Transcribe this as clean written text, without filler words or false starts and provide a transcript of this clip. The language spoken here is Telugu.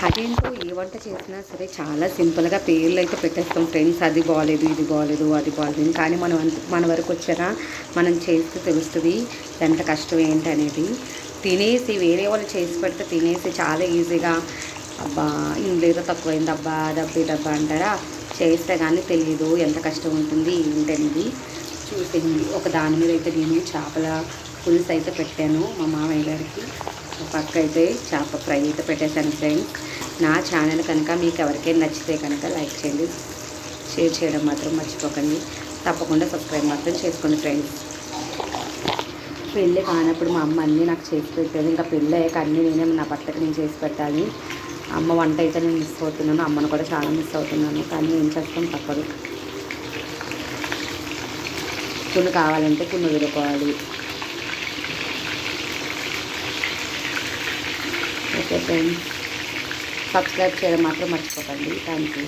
అదేంటో ఏ వంట చేసినా సరే చాలా సింపుల్గా పేర్లు అయితే పెట్టేస్తాం ఫ్రెండ్స్. అది బాగోలేదు, ఇది బాగోలేదు, అది బాగోలేదు. కానీ మన వరకు వచ్చాక మనం చేస్తే తెలుస్తుంది ఎంత కష్టం ఏంటి అనేది. తినేసి వేరే వాళ్ళు చేసి పెడితే తినేసి చాలా ఈజీగా అబ్బా ఇందులో తక్కువైంది, అబ్బా దబ్బా అంటారా. చేస్తే కానీ తెలియదు ఎంత కష్టం ఉంటుంది ఏంటనేది. చూసింది ఒక దాని మీద అయితే నేను చేపల పులుసు అయితే పెట్టాను మా మామయ్య గారికి. పక్క అయితే చేప ఫ్రై అయితే పెట్టేశాను ఫ్రెండ్స్. నా ఛానల్ కనుక మీకు ఎవరికైనా నచ్చితే కనుక లైక్ చేయండి, షేర్ చేయడం మాత్రం మర్చిపోకండి. తప్పకుండా సబ్స్క్రైబ్ మాత్రం చేసుకోండి ఫ్రెండ్స్. పెళ్ళి కానప్పుడు మా అమ్మ అన్నీ నాకు చేసి పెట్టేది. ఇంకా పెళ్ళి అయ్యాక అన్నీ నేనే నా భర్తకి నేను చేసి పెట్టాలి. అమ్మ వంట అయితే నేను మిస్ అవుతున్నాను, అమ్మను కూడా చాలా మిస్ అవుతున్నాను. కానీ ఏం చేస్తాం, తప్పదు. కొన్ని కావాలంటే కొన్ని వదులుకోవాలి. ఓకే ఫ్రెండ్స్, సబ్స్క్రైబ్ చేయడం మాత్రం మర్చిపోకండి. Thank you.